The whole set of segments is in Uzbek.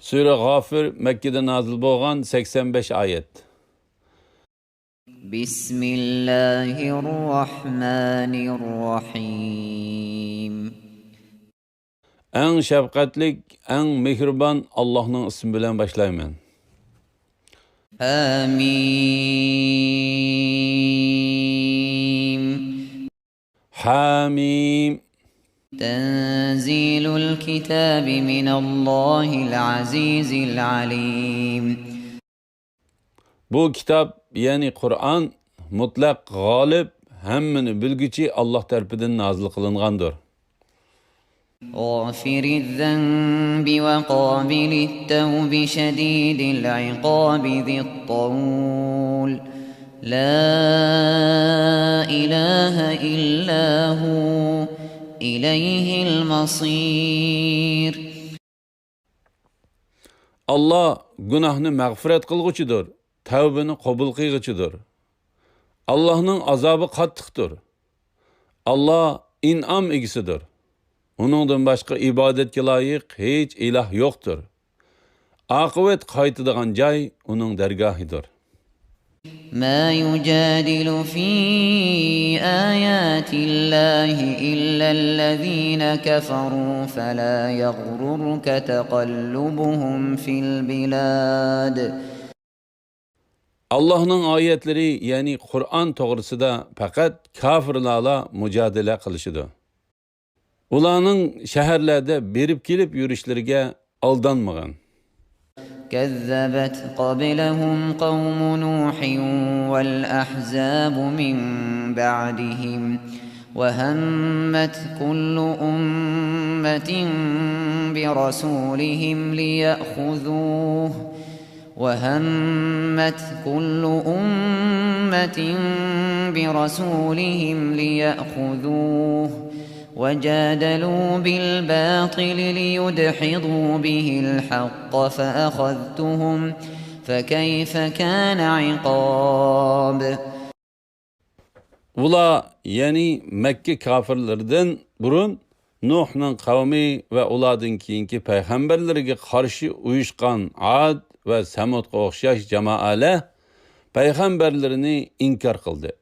Sure G'afir Mekke'de nazil bo'lgan 85 oyat. Bismillahirrahmanirrahim. Eng shafqatlik, eng mehribon Allohning ismi bilan boshlayman. Hamim. Hamim. Tenzilul kitabi minallahil azizil alim. Bu kitap yani Kur'an mutlaq g'olib, hammani bilguchi Alloh tarafidan nazil qilingandir. غافر الذنب وقابل التوب شديد العقاب ذي الطول لا إله إلا هو إليه المصير. Allah günahını mağfiret qilguchidir, tavbani qabul qilguchidir. Allah'ның azabı qattiqdir. Allah in'am egisidir. Onundan başqa ibadetga loyiq hech iloh yo'qdir. Oqibat qaytadigan joy uning dargohidir. ما يجادل في آيات الله إلا الذين كفروا فلا يغررك تقلبهم في البلاد. Allah'ның ayetleri yani Kur'an to'g'risida faqat kafirlarla mücadele qilishidi. Ularning shaharlarda berib kelib yurishlariga aldanmagan. كذبت قبلهم قوم نوح والأحزاب من بعدهم وهمت كل أمة برسولهم ليأخذوه وجادلوا بالباطل ليدحضوا به الحق فأخذتهم فكيف كان عقاب. Ula yani Mekke kafirlerden burun Nuh'ның kavmi ve ulardan keyinki peygamberlerine karşı uyuşkan Ad ve Semud'a o'xshash jamoalar peygamberlerini inkar qildi.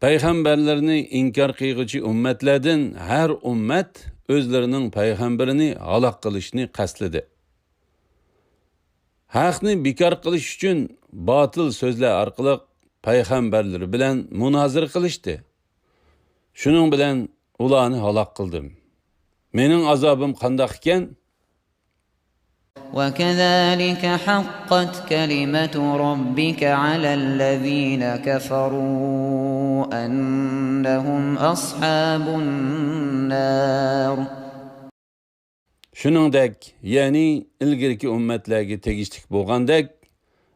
Peygamberlerini inkar qilguchi ummatlardan her ummat o'zlarining peygamberini halok qilishni qasdladi. Haqni bekor qilish uchun botil so'zlar orqali peygamberlar bilan munozara qilishdi. Shuning bilan ularni halok qildim. Mening azobim qandoq ekan? وكذلك حقت كلمة ربك على الذين كفروا أنهم أصحاب النار. Shuningdek, yani ilgirki ummatlarga tegishlik bo'lgandek,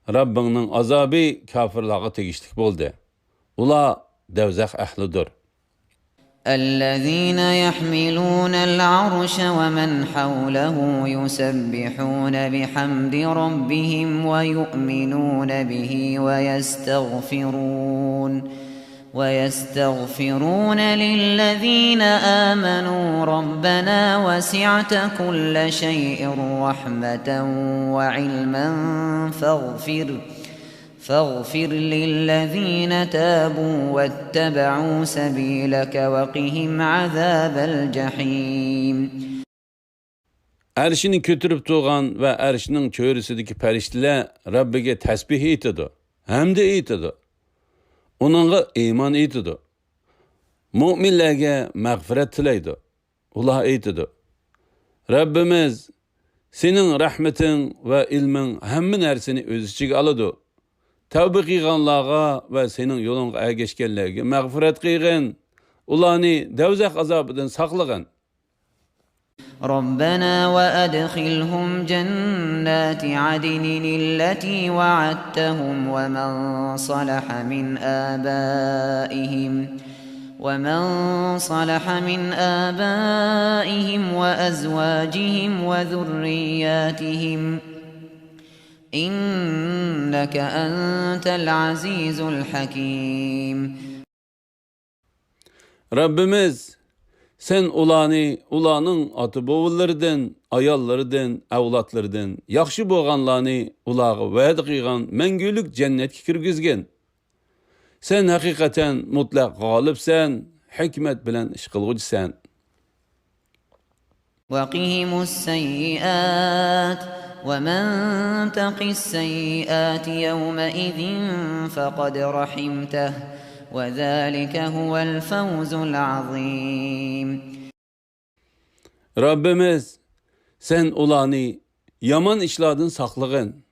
Rabbingning azobi kafirlarga tegishlik bo'ldi. Ular davzax ahlidir. الذين يحملون العرش ومن حوله يسبحون بحمد ربهم ويؤمنون به ويستغفرون للذين آمنوا ربنا وسعت كل شيء رحمة وعلما فاغفر للذين تابوا واتبعوا سبيلك وقهم عذاب الجحيم. Arshini kötürüp tuğan ve arshinin çöresideki periştiler Rabbiga tasbih etidi. Hamda etidi. Onunla iman etidi. Mu'minlarga mağfiret tilaydi. Ular etidi. Rabbimiz senin rahmetin ve ilmin hamma narsani o'z ichiga oladi. Tavba qilganlarga va sening yo'lingga ergashganlarga mag'firat qilgin. Ularni davzax azobidan saqlagin. ربنا وأدخلهم جنات عدن التي وعدتهم ومن صلح من آبائهم وأزواجهم وذرياتهم إنك أنت العزيز الحكيم. Rabbimiz Sen ulanın atı boğullardan, ayallardan, avlatlardan, yaxşı boğanlarını ulağı vəd qıyğan məngülük cennetki kirgizgen. Sen hakikaten mutlaq galipsen, hikmet bilen iş qılğıcısan. وقهم السيئات ومن تق السيئات يومئذ فقد رحمته وذلك هو الفوز العظيم. Rabbimiz, sen ulanı yaman işladın saklığın.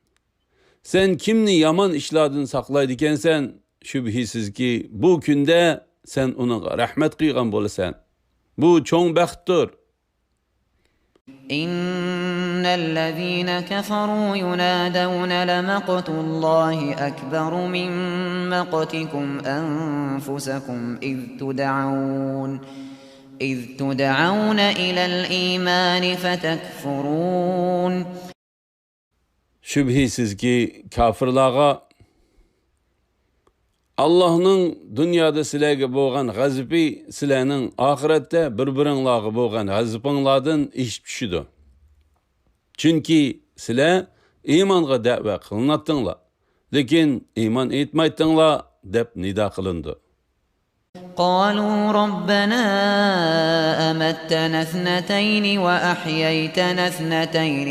Sen kimni yaman işladın saklaydı ikensen, şübhisiz ki bu günde sen ona rahmet kıygan bolasan. Bu çoğun bəxtdir. إن الذين كفروا ينادون لمقت الله أكبر من مقتكم أنفسكم إذ تدعون إلى الإيمان فتكفرون. Şübhisiz ki kafirlağa Allah'ın dünyada silerge boğan gazibi silerinin ahirette birbirinlağı boğan gazibinlardan iş düşüdü. Çünkü siler imanға da'va kılınatdınla. Lekin iman etmeydinla dep nida kılındı. قالوا ربنا أمتنا اثنتين وأحييتنا اثنتين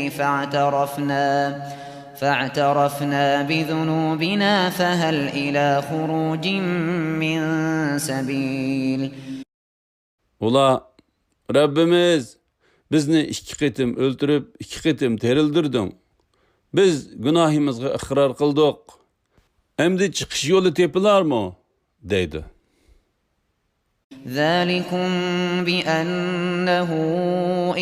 فاعترفنا بذنوبنا فهل إلى خروج من سبيل. Ula Rabbimiz bizni iki qitim öldürüp iki qitim terildirdin. Biz günahimizga iqrar qildik. Endi chiqish yo'li tepilar mı? deydi. ذلكم بأنه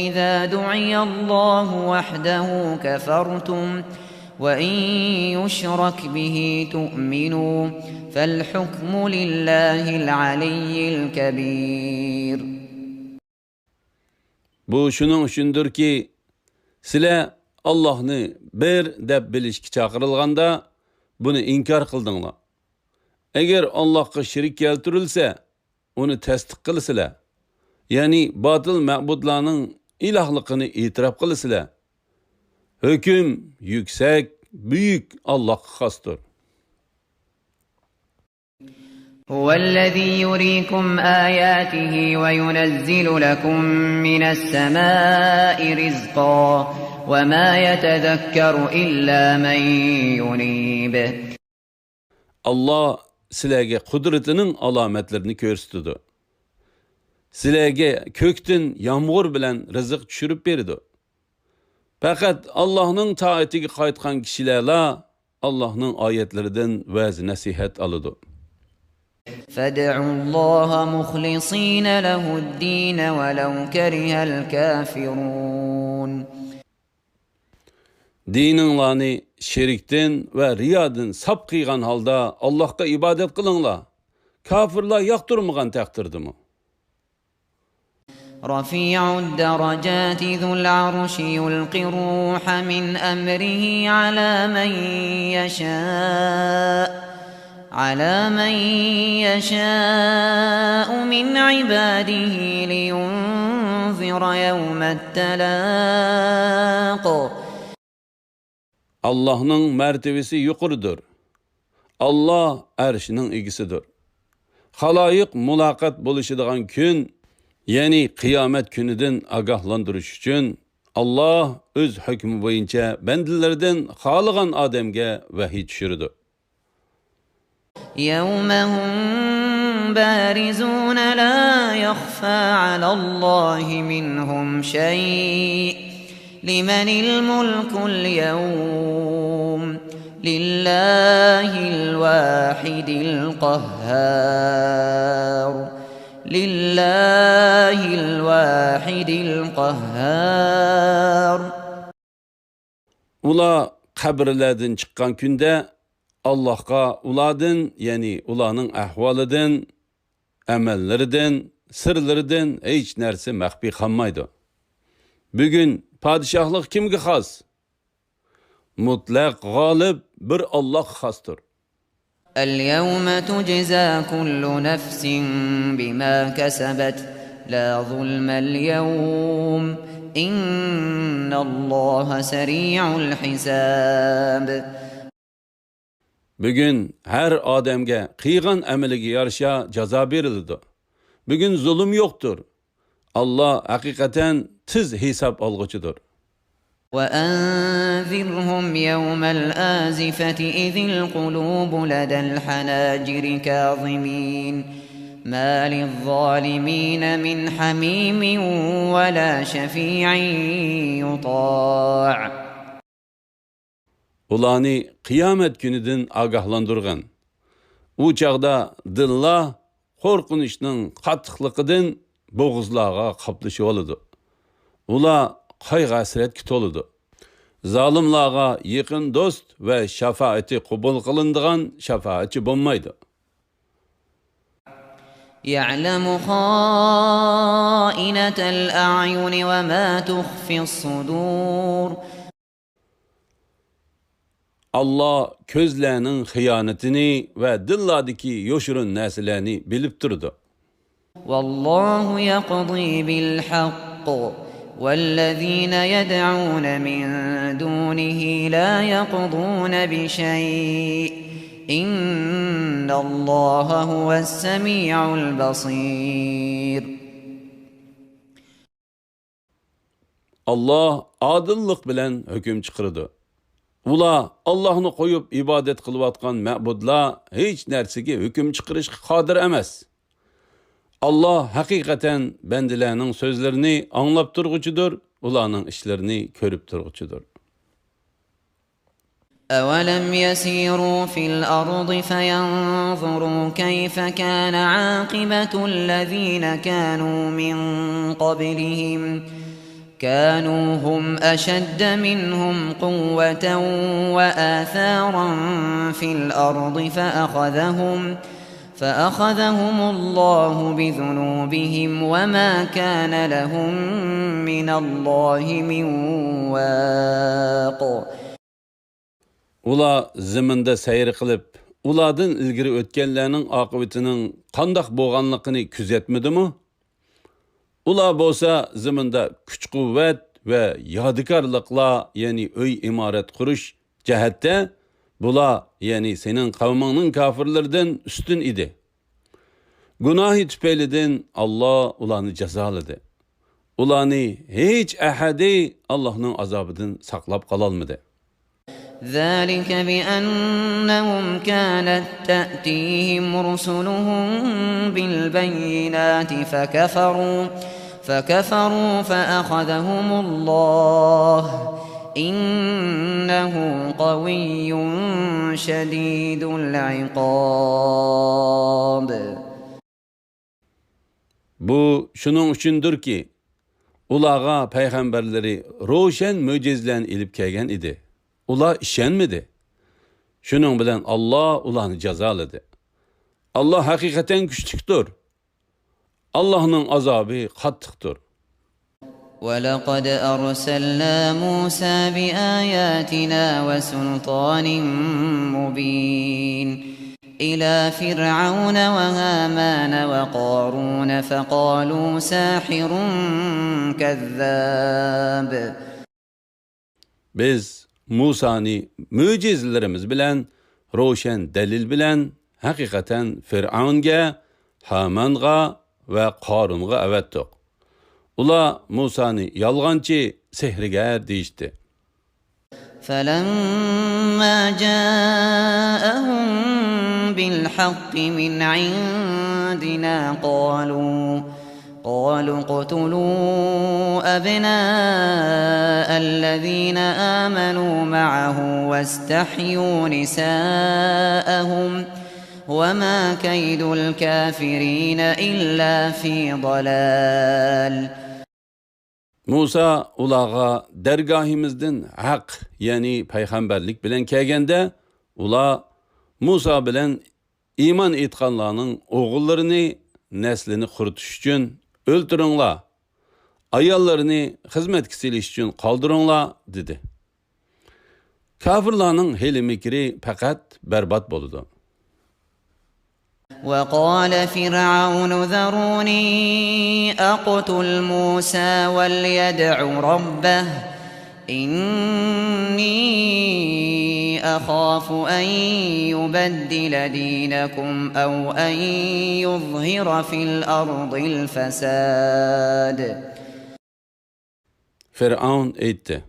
إذا دعي الله وحده كفرتم وإن يشرك به تؤمنوا فالحكم لله العلي الكبير. Bu şunun üçündür ki sizler Allah'ını bir deb bilishga chaqirilganda buni inkar qildinglar. Eğer Allah'a şirik keltirilse onu tasdiq qilsizlar. Ya'ni batıl ma'budlarning ilahligini e'tirof qilsizlar. Hüküm yüksek, büyük Allah'a xosdir. هو الذي يريكم آياته وينزل لكم من السماء رزقا وما يتذكر إلا من ينيب. Allah sizlarga kudretinin alametlerini ko'rsatdi. Sizlarga kökten yağmur bilen rızık tushirib berdi. Fakat Allah'ın taatiga qaytgan kishilarla Allah'ın ayetlerinden va'z nasihat aladi. فادعوا الله مخلصين له الدين ولو كره الكافرون. Dininlarni şerikten ve riyadan sap kıygan halda Allah'a ibadet kılınla. Kafirler yaktırmıgan takdirdimi? رفيع الدرجات ذو العرش يلقي الروح من أمره على من يشاء من عباده لينذر يوم التلاق. Allah'ın mertebesi yukarıdır. Allah erşinin igisidir. Halayık mulakat buluşuduğun gün, yani kıyamet günüden agahlandırış için Allah öz hükmü boyunca bendilerden halıgan ademge vahiy düşürdü. يوم هم بارزون لا يخفى على الله منهم شيء لمن الملك اليوم لله الواحد القهار لله الواحد القهار. Ula kabirlerden çıkan günde Allah'a uladın, yani ulanın ahvalıdın, emellerinden, sırlarıdan hiç nerse mahbi kalmaydı. Bugün padişahlık kimge has? Mutlak galip bir Allah hastır. اليوم تجزى كل نفس بما كسبت لا ظلم اليوم إن الله سريع الحساب. Bugün her adamga qiygan amaliga yarasha jazo beriladi. Bugün zulm yo'qdir. Allah hakikaten tiz hesap olg'uchidir. وأنذرهم يوم الآزفة إذ القلوب لدى الحناجر كاظمين ما للظالمين من حميم ولا شفيع يطاع. Ularni qiyomat kunidan agahlandırgan. U çağda dilla qo'rqinishning qattiqligidan bo'g'izlarga qaplashib oladi. Ular qayg'u hasrat kutoladi. Zolimlarga yaqin do'st va shafaati qabul qilinadigan shafaatchi bo'lmaydi. يعلم خائنة الأعين وما تخفي الصدور. Allah ko'zlarning xiyonatini va dillardagi yo'shirin narsalarni bilib turdi. والله يقضي بالحق والذين يدعون من دونه لا يقضون بشيء إن الله هو السميع البصير. Allah adillik bilan hukm chiqirdi. Ular Allohni qo'yib ibodat qilayotgan ma'budlar hech narsaga hukm chiqarishga qodir emas. Allah haqiqatan bandalarning so'zlarini anglab turg'uchidir, ularning ishlarini ko'rib turg'uchidir. أولم يسيروا في الأرض فينظروا كيف كان عاقبة الذين كانوا من قبلهم كانوا هم أشد منهم قوة وآثارا في الأرض فأخذهم الله بذنوبهم وما كان لهم من الله من واق. Ular ziminde seyir qilib, ulardan ilgiri o'tganlarning oqibatining qandoq bo'lganligini kuzatmadimi? Ular bo'lsa ziminda kuch-quvvat va yodikorliklar, ya'ni uy imorat qurish jihatda bular, ya'ni sening qavmingning kofirlaridan ustun edi. Gunohi tufaylidan Allah ularni jazoladi. Ularni hech ahadi Allohning azobidan saqlab qololmadi. ذلك بأنهم كانت تأتيهم رسلهم بالبينات فكفروا فأخذهم الله إنه قوي شديد العقاب. Bu şunun üçündür ki ularga peygamberleri roşen möcüzlen ilip kelgen idi. Ular işenmedi. Şunun bilen Allah ularni jazoladı. Allah hakikaten güçlüktür. Allah'ın azabı qattiqdir. وَلَقَدْ أَرْسَلْنَا مُوسَى بِآيَاتِنَا وَسُلْطَانٍ مُبِينٍ إِلَى فِرْعَوْنَ وَهَامَانَ وَقَارُونَ فَقَالُوا سَاحِرٌ كَذَّابٌ. Biz Musa'ni mucizelerimiz bilen, roşen delil bilen, hakikaten Fir'aunga, Haman'a ve Qarun'a evettik. Ula Musa'ni yalğancı, sehrigar deyişti. فَلَمَّا جَاءَهُم بِالْحَقِّ مِنْ عِندِنَا قالوا اقتلوا أبناء الذين آمنوا معه واستحيوا نساءهم وما كيد الكافرين إلا في ضلال. Musa ulağa dergahimizden hak, yani peygamberlik bilen kelgende, ula Musa bilen iman etkanlarının oğullarını, neslini kurtuş için öldürünla, ayallarını hizmet kisiliş için kaldırınla, dedi. Kafirlarının heli mikri fakat berbat boludu. وقال فرعون ذروني أقتل موسى وليدع ربه إني أخاف أن يبدل دينكم أو أن يظهر في الأرض الفساد. Firavun aytdi: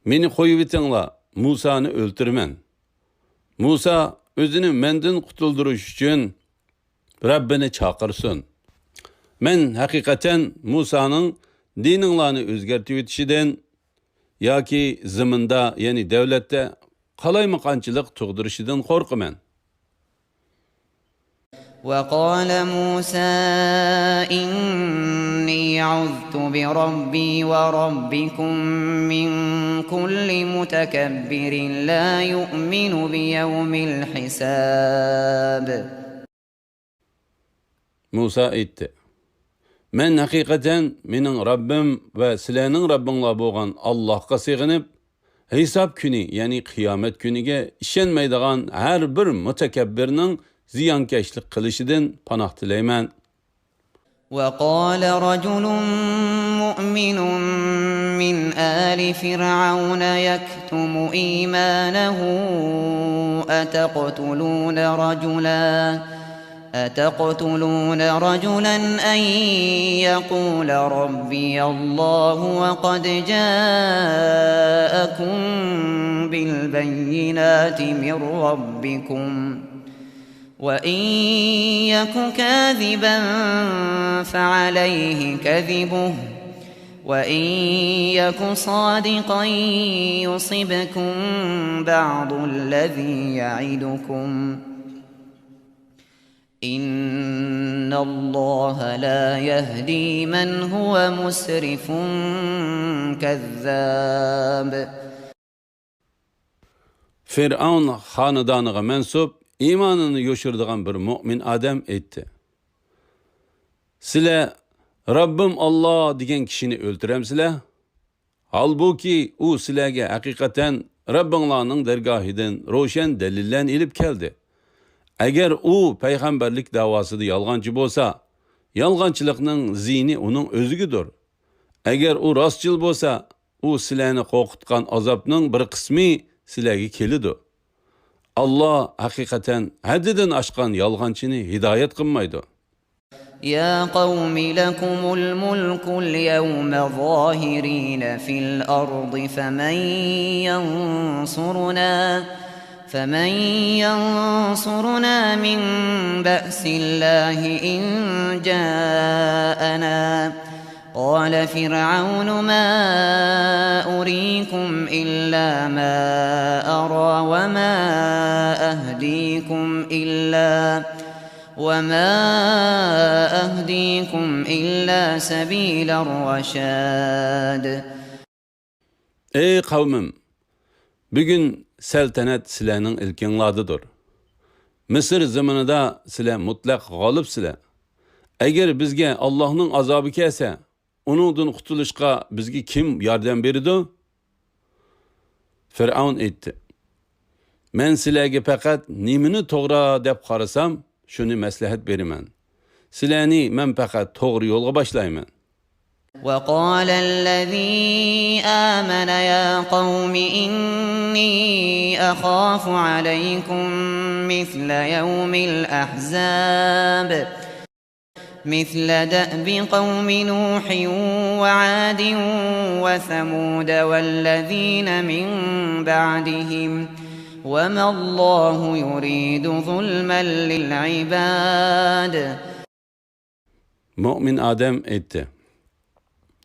"Meni qo'yib etinglar, Musani o'ltirman." Musa özünü menden qutuldirish uchun Rabbini chaqirsin. Men haqiqatan Musa'nın dininglarni o'zgartib etishidan yoki ziminda, ya'ni davlatda qalaymaqanchilik tug'dirishidan qo'rqaman. وقال موسى إني عذت بربي وربكم من كل متكبر لا يؤمن بيوم الحساب. Musa aytdi: "Men haqiqatan mening Rabbim va sizlarning Rabbinglar bo'lgan Allohga sig'inib, hisob kuni, ya'ni qiyomat kuniga ishonmaydigan har bir mutakabbirning ziyonkashlik qilishidan panoh tilayman." وقال رجل مؤمن من آل فرعون يكتم إيمانه أتقتلون رجلا أن يقول ربي الله وقد جاءكم بالبينات من ربكم وإن يك كاذبا فعليه كذبه وإن يك صادقا يصبكم بعض الذي يعدكم إن الله لا يهدي من هو مسرف كذاب. Firavun xonadoniga mansub imanını yoşurduğun bir mümin adam etti. Sizler Rabbim Allah degan kişini öldüremsizler? Halbuki u sizlarga haqiqatan Rabbinglarning dargohidan ro'shan dalillarni ilib keldi. Agar u payg'ambarlik davosida yolg'onchi bo'lsa, yolg'onchilikning zini uning o'zigidir. Agar u rostchil bo'lsa, u sizlarni qo'rqitgan azobning bir qismi sizlarga keladi. Allah haqiqatan haddidan oshgan yolg'onchini hidoyat qilmaydi. يا قوم لكم الملك اليوم ظاهرين في الأرض فمن ينصرنا من بأس الله إن جاءنا. قال فرعون ما أريكم إلا ما أرى وما أهديكم إلا سبيل الرشاد. Ey kavmim! Bugün saltanat sizlarning ilkinglardadir. Misr zaminida sizlar mutlaq g'olibsizlar. Agar bizga Allohning azobi kelsa, uningdan qutulishga bizga kim yordam beradi? Firavun aytdi: "Men sizlarga faqat nimani to'g'ri deb qarasam, shuni maslahat beraman. Sizlarni men faqat to'g'ri yo'lga boshlayman." وقال الذي آمن يا قوم إني أخاف عليكم مثل يوم الأحزاب مثل دأب قوم نوح وعاد وثمود والذين من بعدهم وما الله يريد ظلما للعباد. Mümin adam etti: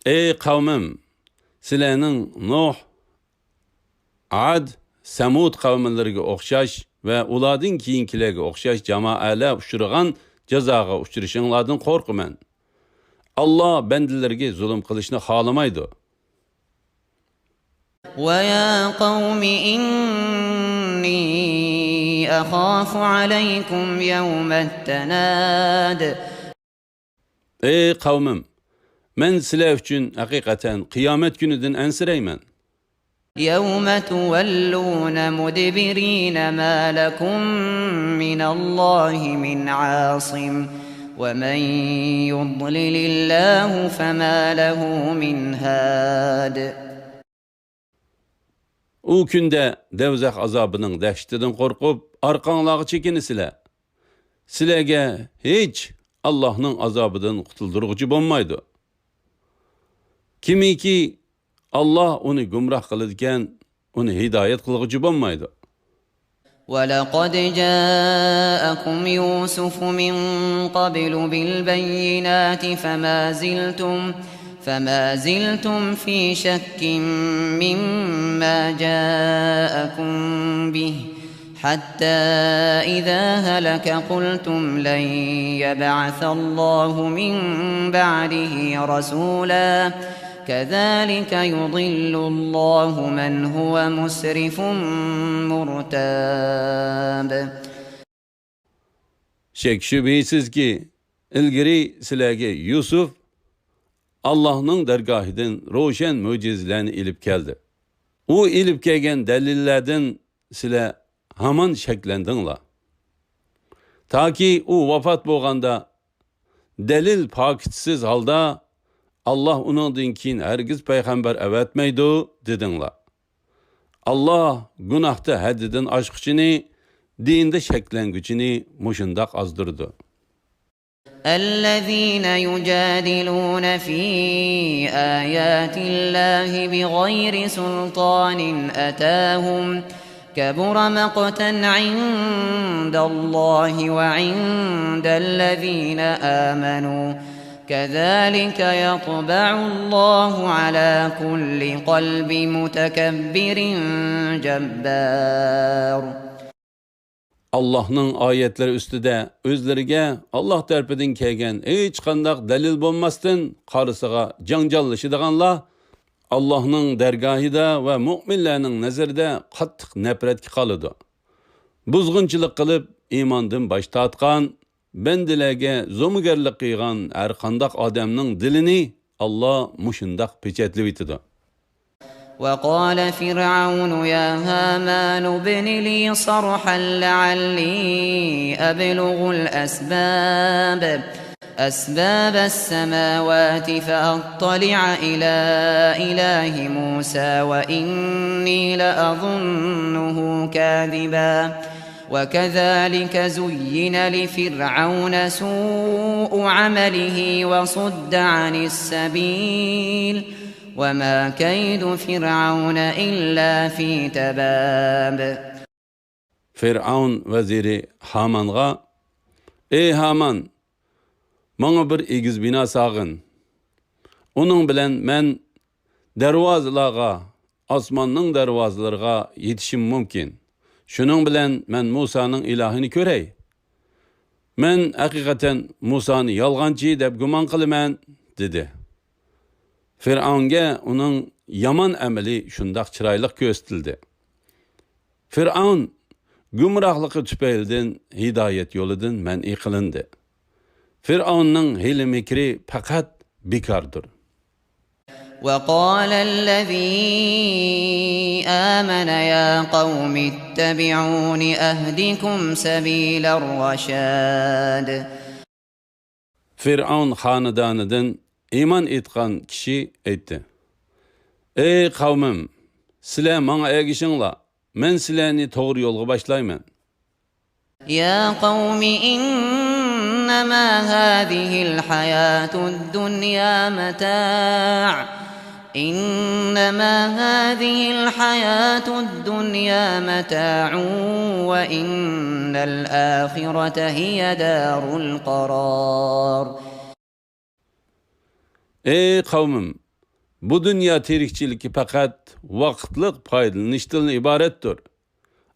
"Ey kavmim! Sizlarning Nuh, Ad, Samud qavmlariga o'xshash va ulardan keyingilarga o'xshash jamoalar uchragan jazoga uchrashinglardan qo'rqaman. Allah bandalarga zulm qilishni xohlamaydi." وَيَا قَوْمِ إِنِّي أَخَافُ عَلَيْكُمْ يَوْمَ التَّنَادِ. Ey kavmim! Men sizlar uchun haqiqatan qiyomat kunidan ansirayman. يوم تولون مدبرين ما لكم من الله من عاصم ومن يضلل الله فما له من هاد. O günde devzaq azabının dəhşətindən qorxub arqanlağı çəkinisizlər. Sizlərə heç Allah'ın azabından qutuldurucu olmaydı. Kimiki Allah onu gumrah qılıdkən onu hidayət qılıcı olmaydı. وَلَقَدْ جَاءَكُمْ يُوسُفُ مِنْ قَبْلُ بِالْبَيِّنَاتِ فما زلتم في شك مما جاءكم به حتى إذا هلك قلتم لن يبعث الله من بعده رسولا كذلك يضل الله من هو مسرف مرتاب. Şek şübhisiz ki ilgiri sizlərə Yusuf Allah'ın dergahiden roşen mucizelerini ilip geldi. O ilip gelgen delillerden sizler haman şeklendinler. Ta ki o vafat bolğanda delil pakitsiz halda Allah onun dinkin hergiz peygamber evetmeydi dedinler. Allah günahta haddidin aşkıçını, dinde şeklengücünü muşundak azdırdı. الذين يجادلون في آيات الله بغير سلطان أتاهم كبر مقتا عند الله وعند الذين آمنوا كذلك يطبع الله على كل قلب متكبر جبار. Allah'ın ayetleri üstüde özlerine Allah terpedin kelgen hiç qandaq delil bolmasdan qarısıga janjallışıdığanlar Allah'ın dergahida ve müminlerinin nazarida qattiq nefretki qalıdı. Buzğunçılık qılıp imandan baş tatqan, bendilerge zomugerlik qıyğan her qandaq adamның dilini Allah muşundaq peçetlib etdi. وقال فرعون يا هامان ابن لي صرحا لعلي أبلغ أسباب السماوات فأطلع إلى إله موسى وإني لأظنه كاذبا وكذلك زين لفرعون سوء عمله وصد عن السبيل وما كيد فرعون إلا في تباب. Firavun veziri Haman'a, ey Haman, bana bir egiz bina sağın. Onun bilen men dervazılağa, asmanның dervazlarına yetişim mümkün. Şunun bilen men Musa'nın ilahini körey. Men hakikaten Musa'nı yalgancı dep güman kılımen, dedi. Firavunga onun yaman ameli şundaq çıraylık gösterildi. Firavun gumrahlığı tüpeyilden hidayet yoludan men'i qılındı. Firavunның hili mikri fakat bekardır. وقال الذي آمن يا قوم اتبعون أهدكم سبيل الرشاد. Firavun hanedanıdan iman etkan kişi etti. Ey kavmim, sizler bana ergişinla, men sizlerni doğru yolga başlayman. Ya kavmi innama hadihil hayatud dunya mata'. إنما هذه الحياة الدنيا متاع وإن الآخرة هي دار القرار. Ey kavmim, bu dünya terikçiliki fakat vakitlik paydalanıştan ibarettir.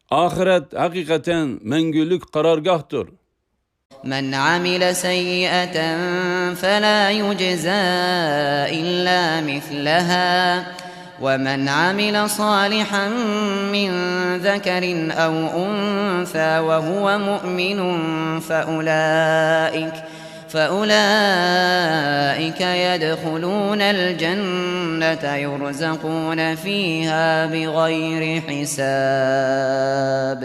Ahiret hakikaten mengülük karargahtır. من عمل سيئة فلا يجزى إلا مثلها ومن عمل صالحا من ذكر أو أنثى وهو مؤمن فأولئك يدخلون الجنة يرزقون فيها بغير حساب.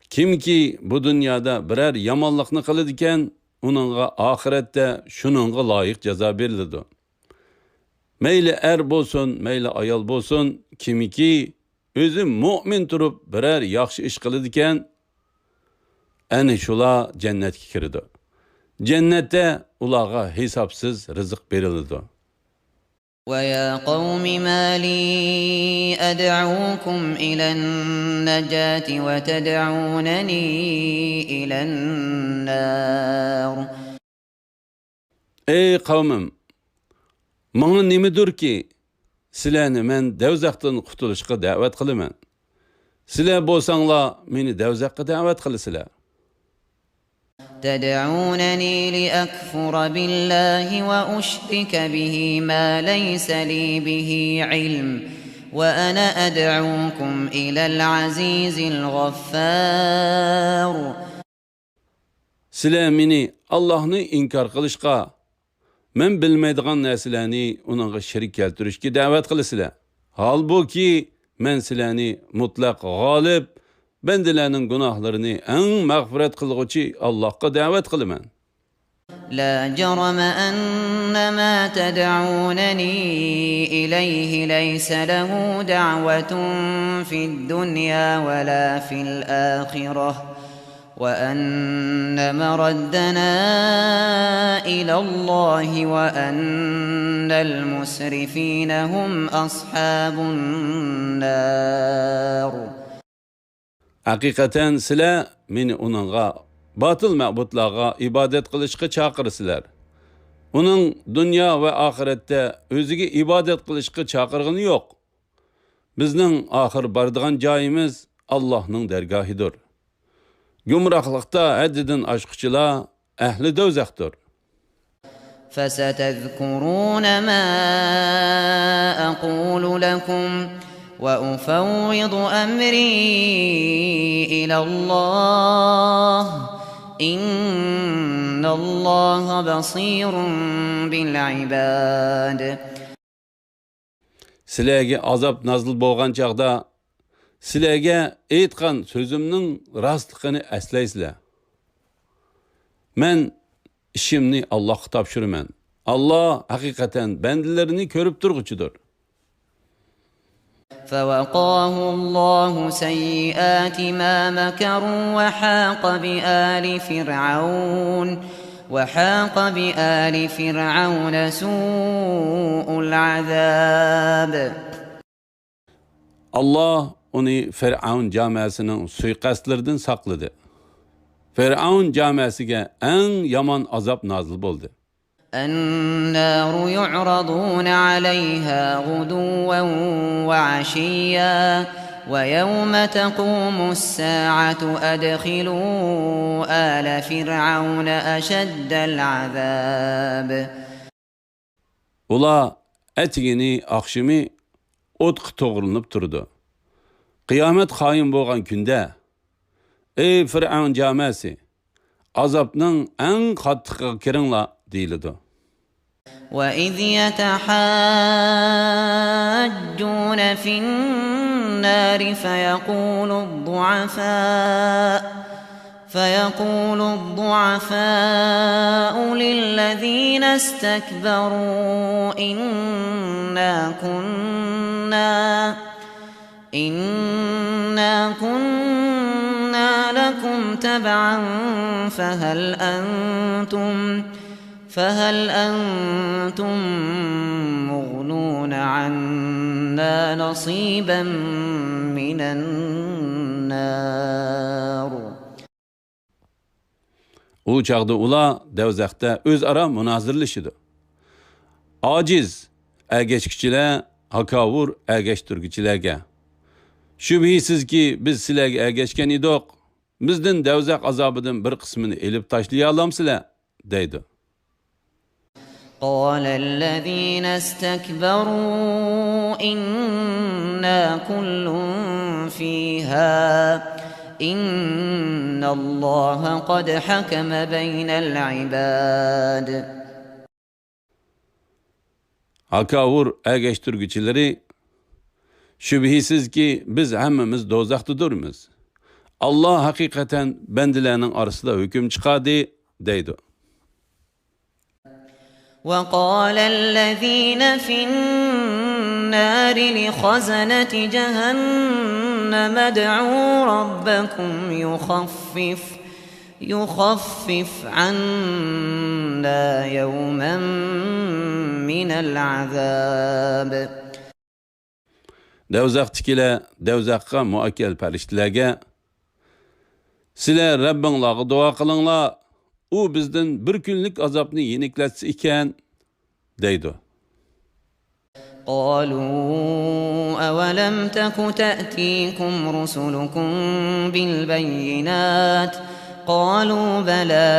Kimki bu dünyada birer yamanlıqni qiladigan, uningga oxiratda shuningga loyiq jazo beriladi. Mayli er bo'lsin, mayli ayol bo'lsin, kimiki o'zi mu'min turib birer yaxshi ish qiladigan, ana shular jannatga kiradi. Jannatda ularga hisobsiz rizq beriladi. وَيَا قَوْمِ مَا لِي أَدْعُوكُمْ إِلَى النَّجَاةِ وَتَدْعُونَنِي إِلَى النَّارِ. Ey qavmim, mana nimadir ki, sizlarni men davzaqdan qutulishga da'vat qilaman. Sizlar bo'lsanglar, meni davzaqqa da'vat qilasizlar. تدعونني لأكفر بالله وأشرك به ما ليس لي به علم وأنا أدعوكم إلى العزيز الغفار. Sizlar meni Allohni inkor qilishga, men bilmaydigan narsalarni uningga shirik keltirishga da'vat qilasizlar. Halbuki men sizlarni mutlaq g'olib, bendilerinin günahlarını en mağfiret kılgıcı Allah'a davet kılıman. لا جرم أن ما تدعونني إليه ليس له دعوة في الدنيا ولا في الآخرة وأن مردنا إلى الله وأن المسرفين هم أصحاب النار. Hakikaten sizlar meni uningga batıl ma'budlarga ibodat qilishga chaqirsizlar. Uning dunyo va oxiratda o'ziga ibodat qilishga chaqirg'ini yo'q. Bizning oxir boradigan joyimiz Allohning dargohidir. Gumrohlikda haddidan oshquchilar ahli do'zaxdir. فستذكرون ما أقول لكم وأفوض أمري إلى الله إن الله بصير بالعباد. Sizlarga azab nazil bo'lgan chaqda sizlarga aytgan so'zimning rostligini eslaysizlar. Men ishimni Allohga topshiraman. Alloh haqiqatan bandilarini ko'rib turg'uchidir. فوقاه الله سيئات ما مكروا وحاق بآل فرعون سوء العذاب. Allah onu Firavun camiasının suikastlarından sakladı. Firavun camiasiga en yaman azap nazil oldu. النار يعرضون عليها غدوا وعشيا ويوم تقوم الساعة أدخلوا آل فرعون أشد العذاب. Ula etigini akşamı otqı toğrulunub turdu. Kıyamet xayın boğan günde, ey Firavun camiasi, azapның en qattiqi kiringlar deyildi. وَإِذْ يَتَحَاجُّونَ فِي النَّارِ فيقول الضعفاء للذين استكبروا إنا كنا لكم تبعا فهل أنتم مغنون عنا نصيبا من النار. O çağda ula devzaqda özara münazirleşidi. Aciz ergeçkiçiler hakavur ergeçtirgiçilerge. Şübhisiz ki biz sizlarga ergeçken idik. Bizden devzaq azabıdan bir kısmını elip taşlayalamsizlar deydi. قال الذين استكبروا إنا كل فيها إن إن الله قد حكم بين العباد. Akavur ergeçtirgüçileri şübhisiz ki biz hemmimiz dozaktadırmız. Allah hakikaten bendilerinin arasında hüküm çıkardı deydi. وقال الذين في النار لخزنة جهنم ادعوا ربكم يخفف عنا يوما من العذاب. Devzaktikiler devzakka muakkel periştilerge sizler Rabbinlarga dua kılınlar, o bizden bir günlük azapını yenikletsi iken deydi. قالوا أولم تك تأتيكم رسلكم بالبينات قالوا بلى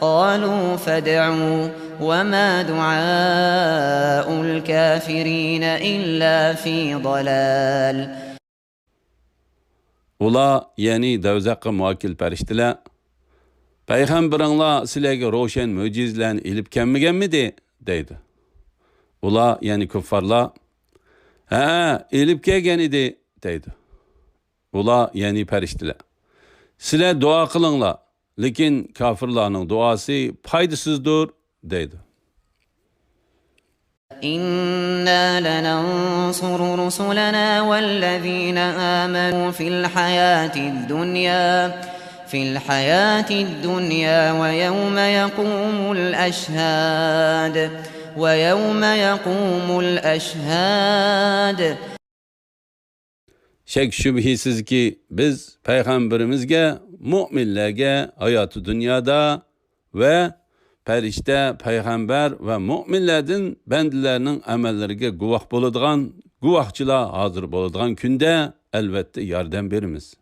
قالوا فادعوا وما دعاء الكافرين إلا في ضلال. Ula yani devzakka muakil periştiler Peygamberinglar sizlarga roşan mucizlarni ilib kelmaganmidi deydi. Ula yani kuffarlar ha ilib kelgan edi deydi. Ula yani periştiler sizlar dua qilinglar lekin kafirlarning duosi foydasizdir deydi. إنا لننصر رسلنا والذين آمنوا في الحياة الدنيا ويوم يقوم الأشهاد. Şek şübhisiz ki biz peygamberimizge, müminlerge hayatı dünyada ve perişte, peygamber ve müminlerden bendilerinin amelleriga guvah boladigan, guvahçılar hazır boladigan günde elbette yardım berimiz.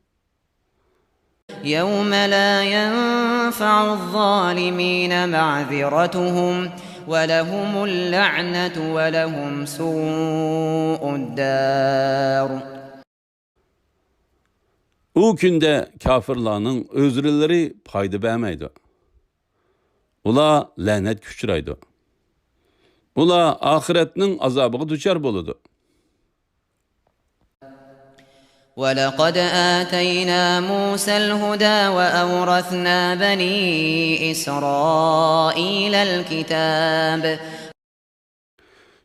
يوم لا ينفع الظالمين معذرتهم ولهم اللعنة ولهم سوء الدار. O günde kafirlarning özürleri payda bermeydi. Ula lanet küçüraydı. Ula ahiretning azabiga duchor bo'ladi. ولقد آتينا موسى الهدى وأورثنا بني إسرائيل الكتاب.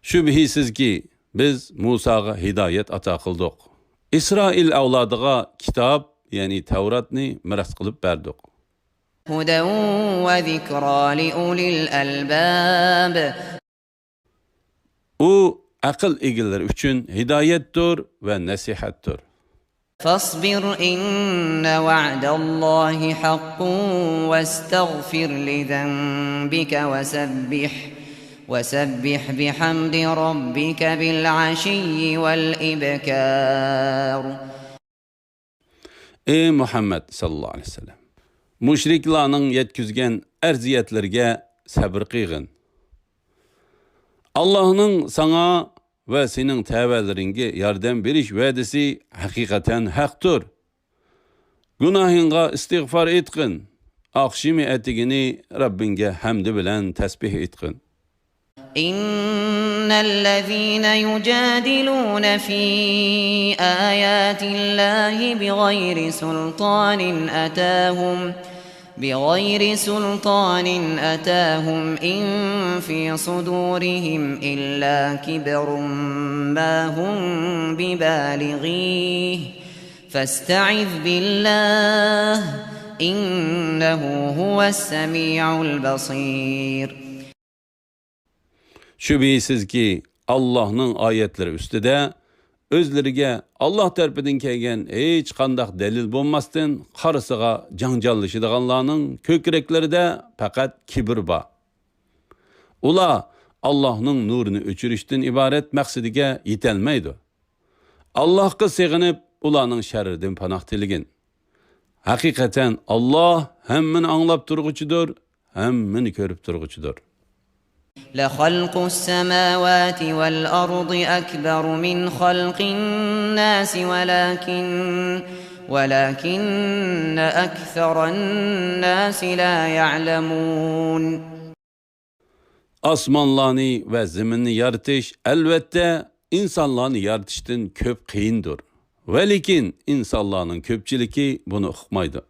Şübhisiz ki biz Musa'ga hidayet ata kıldık. İsrail avladıga kitap yani Tevrat'ni miras kılıp verdik. هدى وذكرى لأولي الألباب. O akıl egileri için hidayettir ve nasihattir. فاصبر إن وعد الله حق واستغفر لذنبك وسبح بحمد ربك بالعشي والإبكار. Ey Muhammed sallallahu aleyhi ve sellem. Müşriklarning yetkizgen erziyetlerge sabır qilgin. Allah'ın sana ve senin tevelleringe yardım beriş vədisi hakikaten haktır. Günahınga istiğfar etkin. Akşimi etigini Rabbinge hamdi bilen tesbih etkin. إن الذين يجادلون في آيات الله بغير سلطان أتاهم إن في صدورهم إلا كبر ما هم ببالغيه فاستعذ بالله إنه هو السميع البصير. Şübhisiz ki Allah'ın ayetleri üstüde özlerige Allah tarafından kelgen hiç qandaq delil bolmasdan qarısıga janjallışıdığanlarning kökreklerinde fakat kibir bar. Ula Allah'ın nurunu öçürüşdən ibaret maqsadiga yetelmeydi. Allah'a sığınıp ularning şerrinden panah tiligin. Hakikaten Allah hemmini anlap turguçudur, hemmini körüp turguçudur. لخلق السماوات والأرض أكبر من خلق الناس ولكن أكثر الناس لا يعلمون. Osmonlarni va zaminni yaratish albatta insonlarni yaratishdan ko'p qiyindir. Va lekin insonlarning ko'pchiligi buni uqmaydi.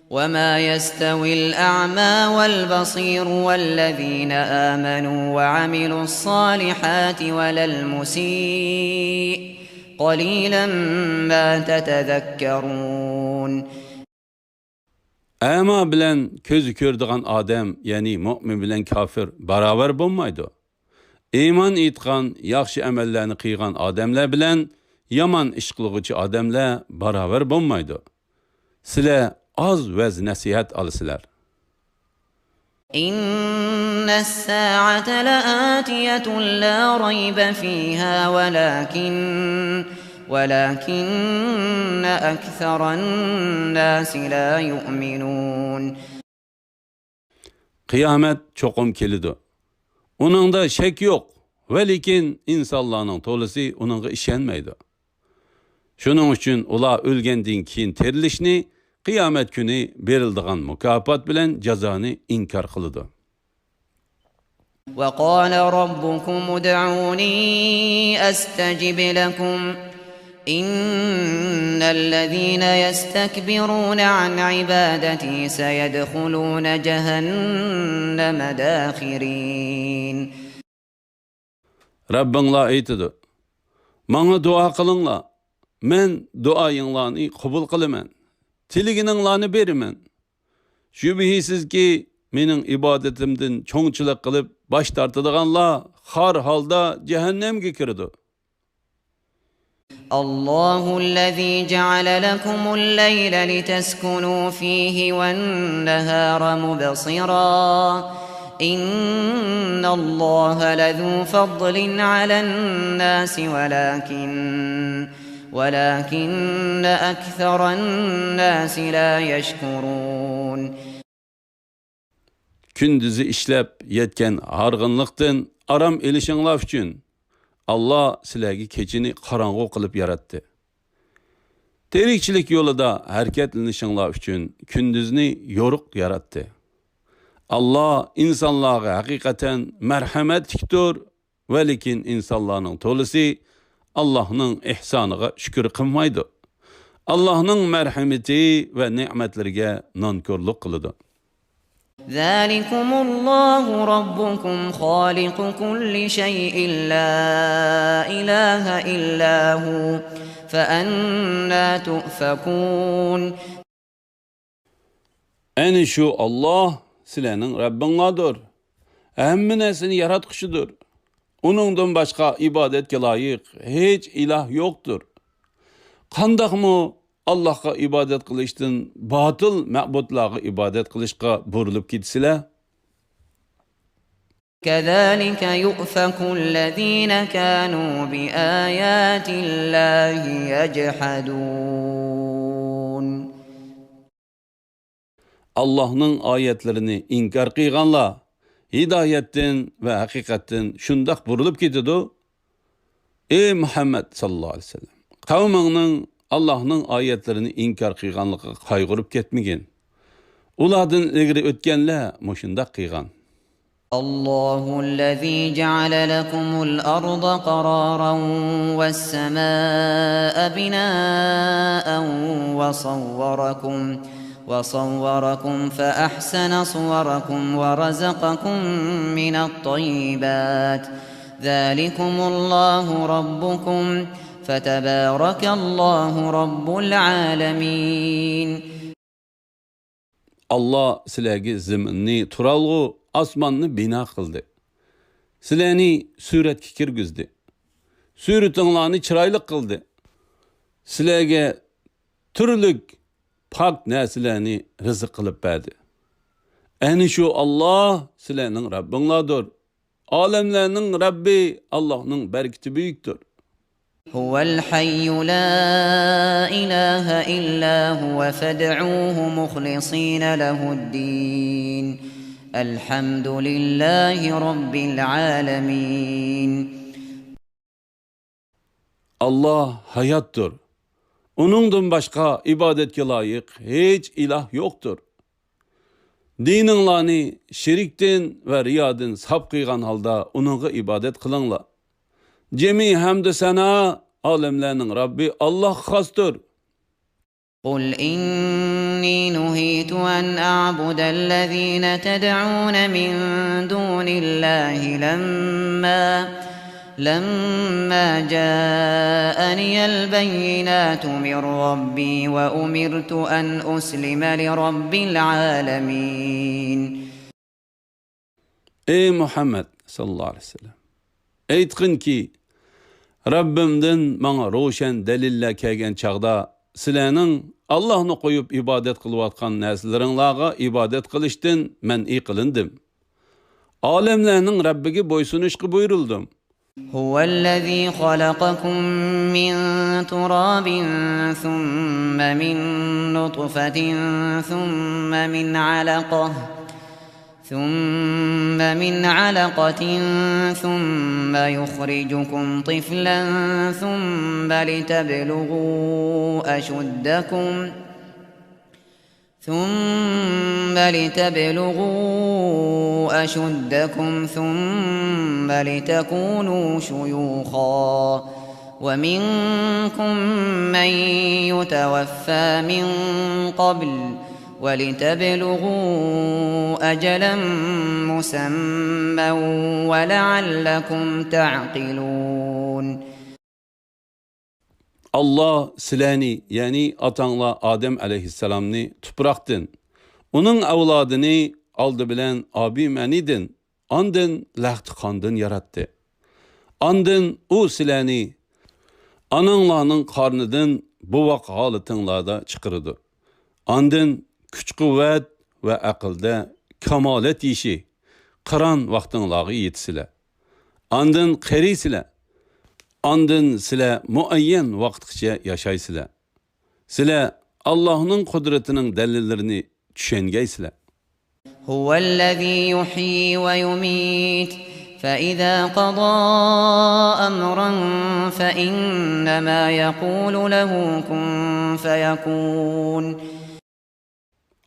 وما يستوي الأعمى والبصير والذين آمنوا وعملوا الصالحات ولا المسيء قليلا ما تتذكرون. Ama bilan ko'zi ko'rdigan odam, ya'ni mu'min bilan kofir barobar bo'lmaydi. Iymon etgan, yaxshi amallarni qilgan odamlar bilan yomon ish qiluvchi odamlar barobar bo'lmaydi. Sizlar az vaz nasihat olasizlar. إن الساعة لآتية لا ريب فيها ولكن أكثر الناس لا يؤمنون. Qiyomat cho'qim keladi. Uningda shak yo'q, va lekin insonlarning to'lisi uningga ishonmaydi. Shuning uchun ular o'lgandan keyin tirilishni qiyomat kuni beriladigan mukofot bilan jazoni inkor qiladi. وقال ربكم ادعوني أستجب لكم إن الذين يستكبرون عن عبادتي سيدخلون جهنم داخرين. Rabbinglar aytadi: "Menga duo qilinglar. Men duoyinglarni qabul qilaman. Tiligininglarni beraman. Shubhisizki mening ibodatimdan cho'ngchilik qilib bosh tortadiganlar har holda jahannamga kiradi." الله الذي جعل لكم الليل لتسكنوا فيه والنهار مبصرا إن الله لذو فضل على الناس ولكن أكثر الناس لا يشكرون. Gündüzü işlep yetken hargınlıktan aram elişinlar üçün Allah sizlarga kechini qorong'u qilib yaratdi. Terikchilik yo'lida harakatlanishinglar uchun kunduzni yo'riq yaratdi. Allah insonlarga haqiqatan marhamatlikdir, va lekin insonlarning to'lisi Allohning ihsoniga shukr qilmaydi. Allohning marhamati va ne'matlariga nonko'rlik qiladi. ذلكم الله ربكم خالق كل شيء لا إله إلا هو فأنا تؤفكون. Ani şu Allah sizlarning Rabbinglardir. Hamma narsani yaratquchidir. Uningdan boshqa ibodatga loyiq hech iloh yo'qdir. Qandaqmi Allah'a ibadet qilishdan batıl ma'budlarga ibadet qilishga burilib ketsizlar? كذلك يؤفك الذين كانوا بآيات الله يجحدون. Allah'ın ayetlerini inkar qilganlar hidayetden ve hakikatten şundaq burilib ketadi. Ey Muhammed sallallahu aleyhi ve sellem, kavminin Allah'ın ayetlerini inkar qilganlığı qayg'urib ketmagin. Ulardan ilgari o'tganlar mushundaq qilgan. Allohul-lezî ceale lekumul arda qararan ve's-semâe binâen ve savvarakum fe ahsana suwarakum ve razaqakum minat-tayyibât. Zâlikumullahu rabbukum Fetebârakallahu rabbul âlemîn. Allah sizlarga zaminni turalg'u, osmonni bino qildi. Sizlarni suratga kirgizdi. Suratinglarni chiroyli qildi. Sizlarga turli pok narsalarni rizq qilib berdi. Ana shu Allah sizlarning Rabbinglardir. Olamlarning Rabbi Allohning barkati buyukdir. Huvel hayyu la ilahe illa huve fed'uhu muhlisina lehu'd-din. Elhamdülillahi rabbil alamin. Allah hayattır. Onundan başqa ibadetke layık hiç ilah yoktur. Dininglarni şirikden ve riyadan sap qıyğan halda onunğa ibadet qılыңlar. Cemi hamd sana alemlerinin Rabbi Allah xastır. قل إني نهيت أن أعبد الذين تدعون من دون الله لما جاءني البينات من ربي وأمرت أن أسلم لرب العالمين. Ey Muhammed sallallahu aleyhi ve sellem. Aytqin ki Rabbimden bana roşan deliller kelgen çağda sizlerning Allah'ını koyup ibadet kılıvatkan nesilleringlarga ibadet kılıştın men kılındım. Alemlerinin Rabbige boysunuşqı buyuruldum. هو الذي خلقكم من تراب ثم من نطفة ثم من علقة ثم يخرجكم طفلا ثم لتبلغوا أشدكم ثم لتكونوا شيوخا ومنكم من يتوفى من قبل ولتبلغوا أجلا مسمى ولعلكم تعقلون. Allah sileni yani atanla Adem aleyhisselamni tupraqdın. Onun avladını aldı bilen abim enidin. Andın lahtı kandın yarattı. Andın o sileni ananlarının karnıdın bu vak halıtınlarda çıkırdı. Andın güç kuvvet ve akılda kamalet işi kıran vaxtınlağı yetisile. Andın qerisile. Andın sile muayyen vaqtgacha yaşaysizlar. Sizlar Allah'ın kudretinin delillerini düşengeysizlar. Huvellezî yuhyi ve yumît فإذا قضى أمرا فإنما يقول له كن فيكون.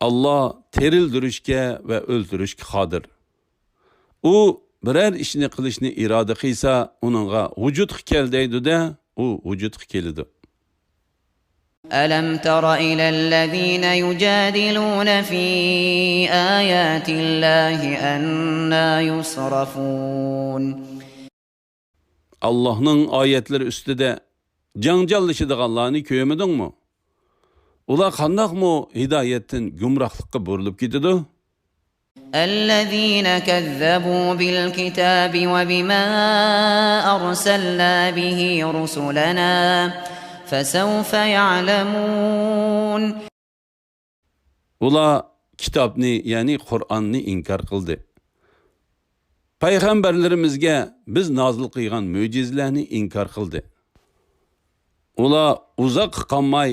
Allah terildirishga ve öldürüşke qadir. O birer ishni qilishni iroda qilsa, uningga vujud keldeydi-da, u vujud keladi. ألم تر إلى الذين يجادلون في آيات الله أنى يصرفون. Allah'ın ayetleri üstüde janjallashadiganlarni ko'rmadingmi? Ular qandaqmi hidoyatdan gumrohlikka burilib ketadi? الذين كذبوا بالكتاب وبما أرسلنا به رسلنا فسوف يعلمون. Ular kitobni, ya'ni Qur'onni inkor qildi. Payg'ambarlarimizga biz nozil qilgan mo'jizalarni inkor qildi. Ular uzoq qolmay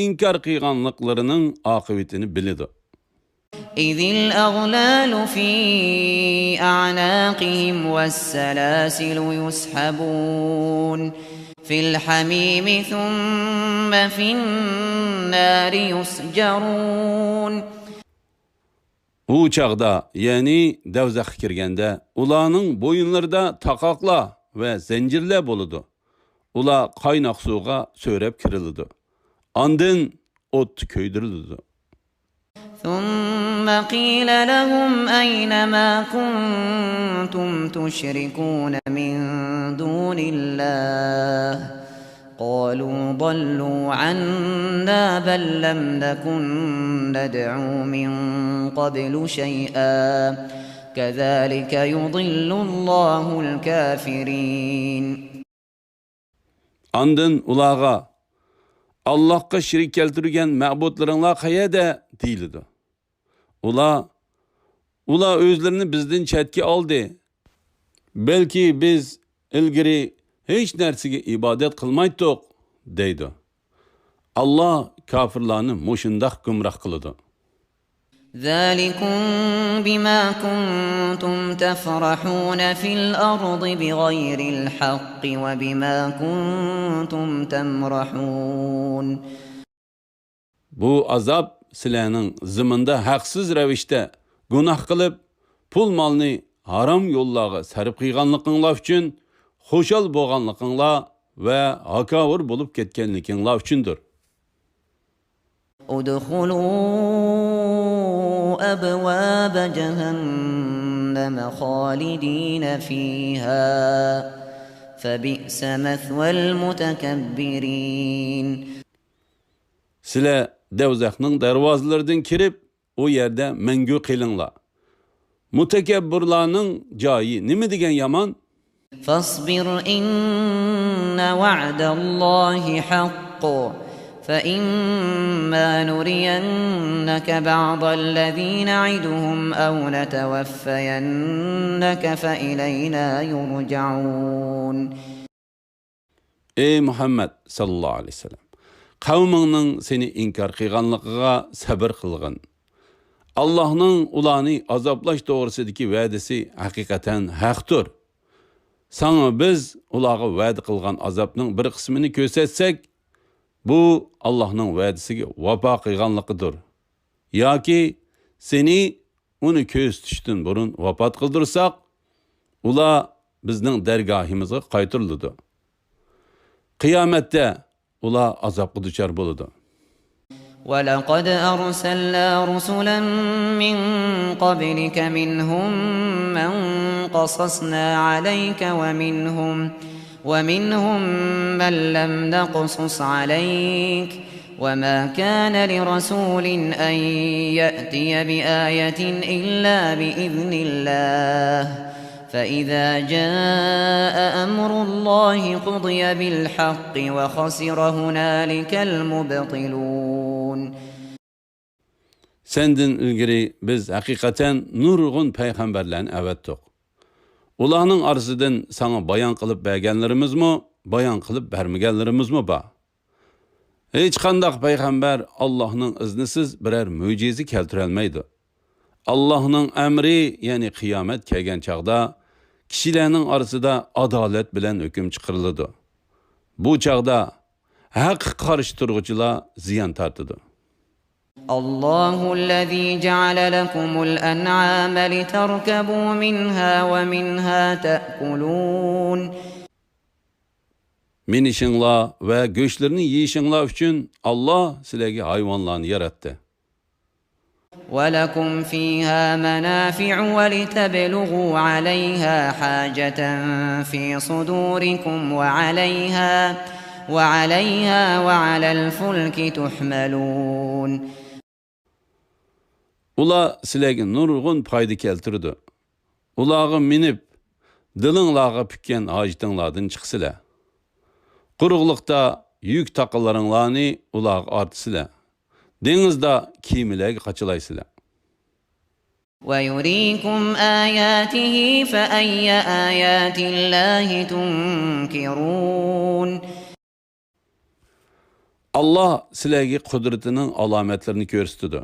inkor qilganliklarining oqibatini biladi. إذ الأغلال في أعناقهم والسلاسل يسحبون في الحميم ثم في النار يسجرون. Bu çağda, yani devzakh kirgende, ularning boyunlarida taqoqlar ve zincirler boludu. Ular qaynoq suvga so'rab kirildi. Andin o't köydirildi. ثم قيل لهم أين ما كنتم تشركون من دون الله قالوا ضلوا عنا بل لم نكن ندعو من قبل شيئا كذلك يضل الله الكافرين. Andın ulağa Allah'a şirik keltirgen ma'budlaringlar qayerda deyildi. Ular özlerini bizden chetga oldi. Belki biz ilgari hech narsaga ibodat qilmaydik deydi. Allah kafirlarni mushundaq gumroh qiladi. ذلكم بما كنتم تفرحون في الأرض بغير الحق وبما كنتم تمرحون. Bu azap sizlarning zimində haqsız ravishda gunoh qilib, pul molni harom yo'llarga sarf qilganliginglar uchun, xushal bo'lganliginglar va hakavur bo'lib ketganliginglar uchundir. ادخلوا أبواب جهنم خالدين فيها فبئس مثوى المتكبرين. Sizlar davzaqning darvozalaridan kirib, o yerda mangu qilinglar. Mutakabbirlarning joyi nima degan yomon? فاصبر إن وعد الله حق فإما نرينك بعض الذي نعدهم أو نتوفينك فإلينا يرجعون. Ey Muhammed sallallahu aleyhi ve sellem, qavmingning seni inkar qilganligiga sabr qilgin. Allah'ning ularni azoblash to'g'risidagi va'dasi haqiqatan haqdir. Sana biz ularga va'da qilgan azobning bir qismini ko'rsatsak, bu Allah'ның va'dasiga vafo qilganligidir. Yoki seni uni ko'z tutishdan burun vafot qildirsak, ular bizning dargohimizga qaytariladi. Qiyomatda ular azobga duchor bo'ladi. ولقد أرسلنا رسلا من قبلك منهم من قصصنا عليك ومنهم من لم نقصص عليك وما كان لرسول أن يأتي بآية إلا بإذن الله فإذا جاء أمر الله قضي بالحق وخسر هنالك المبطلون. Senden ilgiri biz hakikaten nurgun peygamberlerini avattık. Ularning arasından sana bayan qilib berganlarimiz mi, bayan qilib bermaganlarimiz mi ba? Hech qanday peygamber Allah'ның iznisiz birer mo'jiza keltirolmaydi. Allah'ның emri, yani kıyamet kelgan chaqda kishilarning orasida adolat bilan hukm chiqariladi. Bu chaqda haq qarshi turg'uvchilar ziyon tortadi. الله الذي جعل لكم الأنعام لتركبوا منها ومنها تأكلون. Minishinglar va go'shtlarni yeyishinglar uchun Allah sizlarga hayvonlarni yaratdi. ولكم فيها منافع ولتبلغوا عليها حاجة في صدوركم وعليها وعلى الفلك تحملون. Ular sizlarga nurg'un foyda keltirdi. Ularga minib, dilinglarga pükkan hojitinglardan chiqsizlar. Quruqliqda yük taqinlaringlarni ularga ortsizlar. Dengizda kiyimlarga qachilaysizlar. ويريكم آياته فأي آيات الله تنكرون. Allah sizlarga qudratining alomatlarini ko'rsatdi.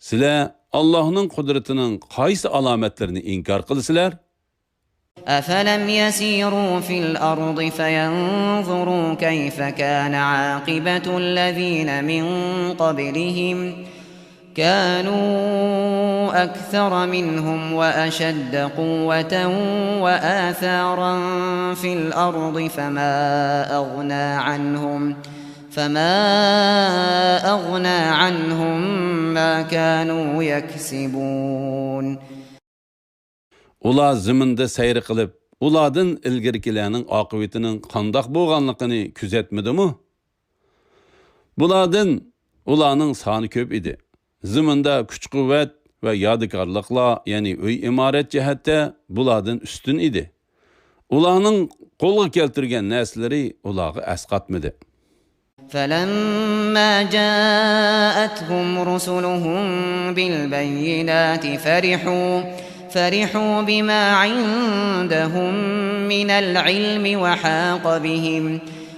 Sizlar Allohning qudratining qaysi alomatlarini inkor qilasizlar? أفلم يسيروا في الأرض فينظروا كيف كان عاقبة الذين من قبلهم كانوا أكثر منهم وأشد قوة وآثارا في الأرض فما أغنى عنهم ما كانوا يكسبون. Ular ziminde seyir qilib, ulardan ilgirkilarning oqibatining qandoq bo'lganligini kuzatmadimi? Bulardan ularning soni ko'p edi. Ziminda kuch-quvvat va yodikorliklar, ya'ni uy imorat jihatda bulardan ustun edi. Ularning qo'lga keltirgan narsalari ularga asqatmadi. فلما جاءتهم رسلهم بالبينات فرحوا بما عندهم من العلم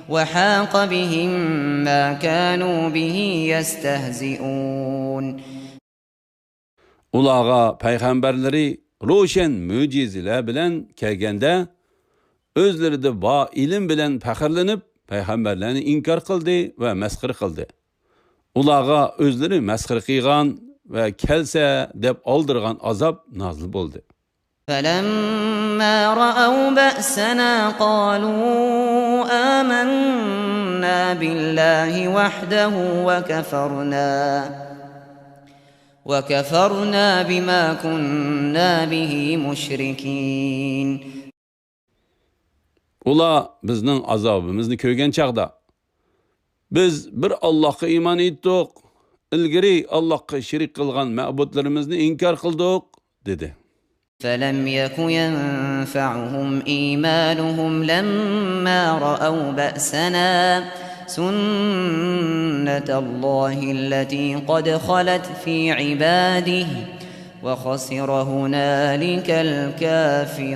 وحاق بهم ما كانوا به يستهزئون. Ulağa peygamberleri roşen möcizeler bilen kelgende özlerinde va ilim bilen faxrlanıp peygamberlerini inkar kıldı ve meskhir kıldı. Ulağa özleri meskhir qilgan ve kelse deb aldırgan azap nazil boldu. فَلَمَّا رَأَوْا بَأْسَنَا قَالُوا آمَنَّا بِاللَّهِ وَحْدَهُ وَكَفَرْنَا بِمَا كُنَّا بِهِ مُشْرِكِينَ. Ula bizning azobimizni ko'rgan chaqda biz bir Allohga iymon etdik, ilgari Allohga shirik qilgan ma'budlarimizni inkor qildik dedi. فَلَمْ يَكُ يَنفَعُهُمْ إِيمَانُهُمْ لَمَّا رَأَوْا بَأْسَنَا سُنَّةَ اللَّهِ الَّتِي قَدْ خَلَتْ فِي عِبَادِهِ وَخَسِرَ هُنَالِكَ الْكَافِرُونَ.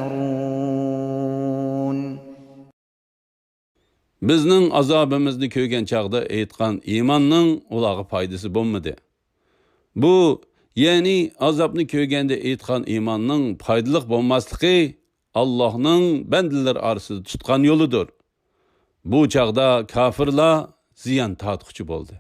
Bizning azobimizni ko'rgan chaqda aytgan iymonning ularga foydasi bo'lmadi. Bu ya'ni azobni ko'rganda aytgan iymonning foydali bo'lmasligi Allohning bandalar orasida tutgan yo'lidir. Bu chaqda kofirlar ziyon tortquchi bo'ldi.